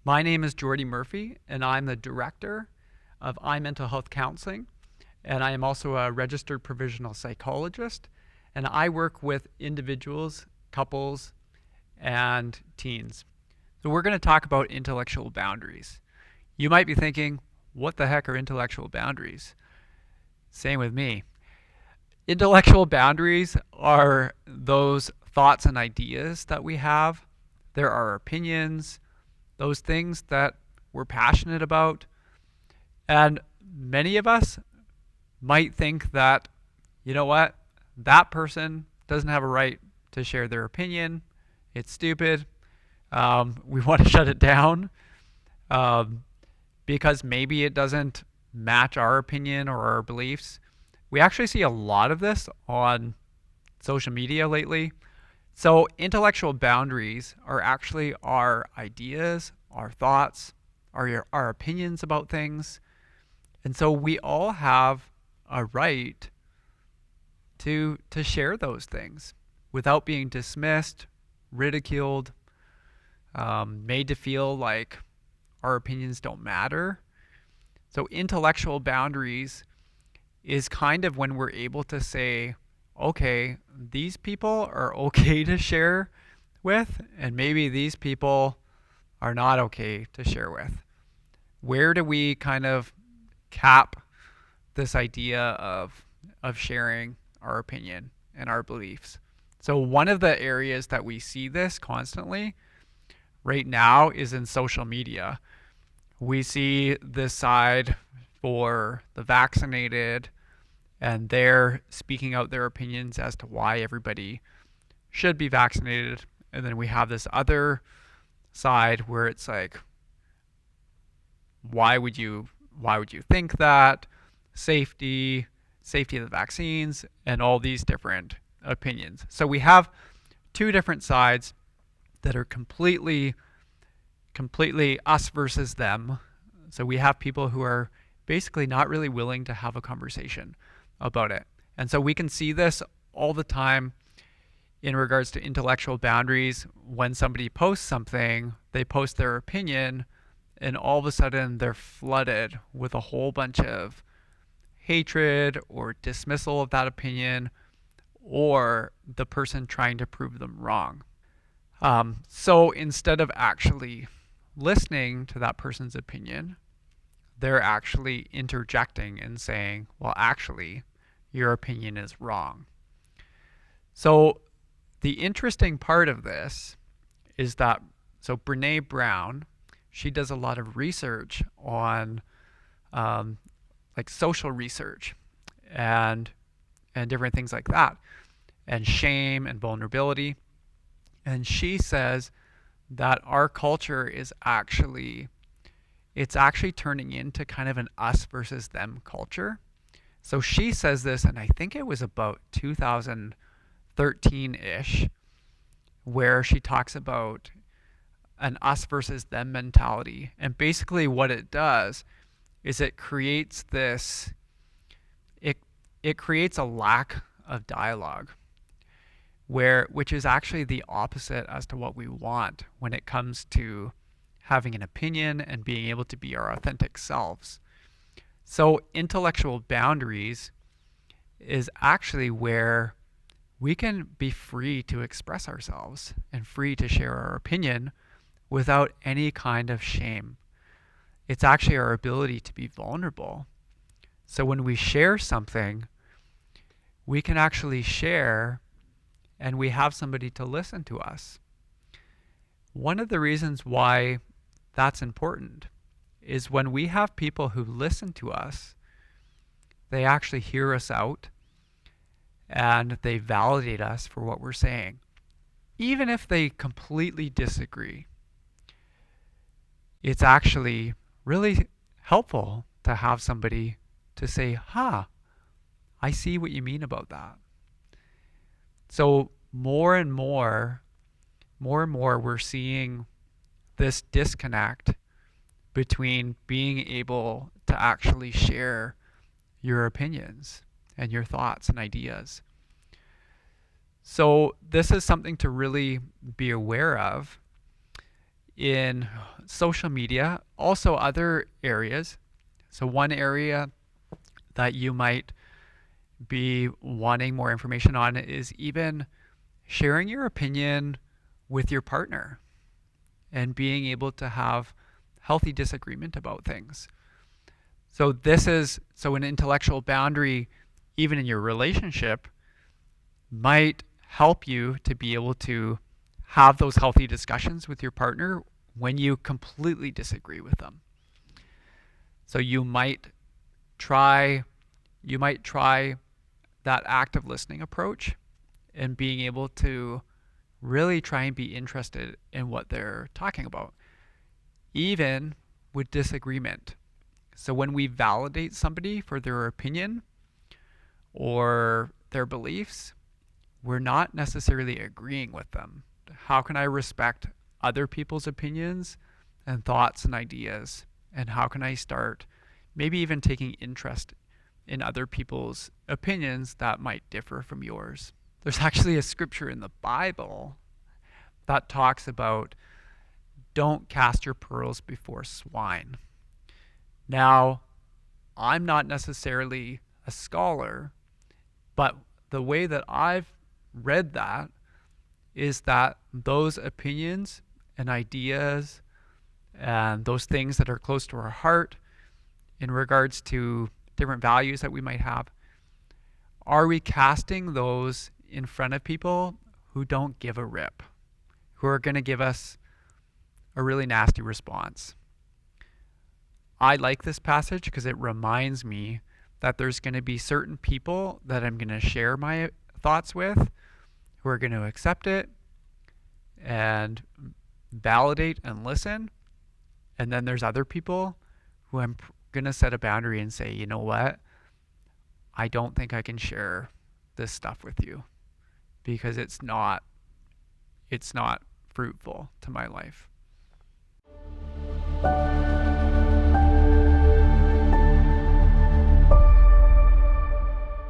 My name is Geordy Murphy, and I'm the director of iMental Health Counseling, and I am also a registered provisional psychologist, and I work with individuals, couples, and teens. So we're going to talk about intellectual boundaries. You might be thinking, what the heck are intellectual boundaries? Same with me. Intellectual boundaries are those thoughts and ideas that we have. There are opinions, those things that we're passionate about. And many of us might think that, you know what, that person doesn't have a right to share their opinion. It's stupid. We want to shut it down um, because maybe it doesn't match our opinion or our beliefs. We actually see a lot of this on social media lately. So, intellectual boundaries are actually our ideas, our thoughts, our opinions about things. And so, we all have a right to share those things without being dismissed, ridiculed, made to feel like our opinions don't matter. So, intellectual boundaries is kind of when we're able to say, okay, these people are okay to share with, and maybe these people are not okay to share with. Where do we kind of cap this idea of sharing our opinion and our beliefs? So one of the areas that we see this constantly right now is in social media. We see this side for the vaccinated, and they're speaking out their opinions as to why everybody should be vaccinated. And then we have this other side where it's like, why would you think that? Safety of the vaccines, and all these different opinions. So we have two different sides that are completely us versus them. So we have people who are basically not really willing to have a conversation about it. And so we can see this all the time in regards to intellectual boundaries. When somebody posts something, they post their opinion, and all of a sudden they're flooded with a whole bunch of hatred or dismissal of that opinion, or the person trying to prove them wrong. So instead of actually listening to that person's opinion, they're actually interjecting and saying, well, actually, your opinion is wrong. So the interesting part of this is that, so Brene Brown, she does a lot of research on like social research and different things like that, and shame and vulnerability. And she says that our culture is actually turning into kind of an us versus them culture. So she says this, and I think it was about 2013-ish, where she talks about an us versus them mentality. And basically what it does is it creates a lack of dialogue, which is actually the opposite as to what we want when it comes to having an opinion and being able to be our authentic selves. So intellectual boundaries is actually where we can be free to express ourselves and free to share our opinion without any kind of shame. It's actually our ability to be vulnerable. So when we share something, we can actually share, and we have somebody to listen to us. One of the reasons why that's important is when we have people who listen to us, they actually hear us out and they validate us for what we're saying. Even if they completely disagree, it's actually really helpful to have somebody to say, I see what you mean about that. So more and more, we're seeing this disconnect between being able to actually share your opinions and your thoughts and ideas. So this is something to really be aware of. in social media, also other areas. So, one area that you might be wanting more information on is even sharing your opinion with your partner and being able to have healthy disagreement about things. So an intellectual boundary, even in your relationship, might help you to be able to have those healthy discussions with your partner when you completely disagree with them. So try you might try that active listening approach and being able to really try and be interested in what they're talking about, even with disagreement. So when we validate somebody for their opinion or their beliefs, we're not necessarily agreeing with them. How can I respect other people's opinions and thoughts and ideas? And how can I start maybe even taking interest in other people's opinions that might differ from yours? There's actually a scripture in the Bible that talks about don't cast your pearls before swine. Now, I'm not necessarily a scholar, but the way that I've read that is that those opinions and ideas and those things that are close to our heart in regards to different values that we might have, are we casting those in front of people who don't give a rip, who are going to give us a really nasty response? I like this passage because it reminds me that there's going to be certain people that I'm going to share my thoughts with who are going to accept it and validate and listen. And then there's other people who I'm going to set a boundary and say, you know what? I don't think I can share this stuff with you because it's not fruitful to my life.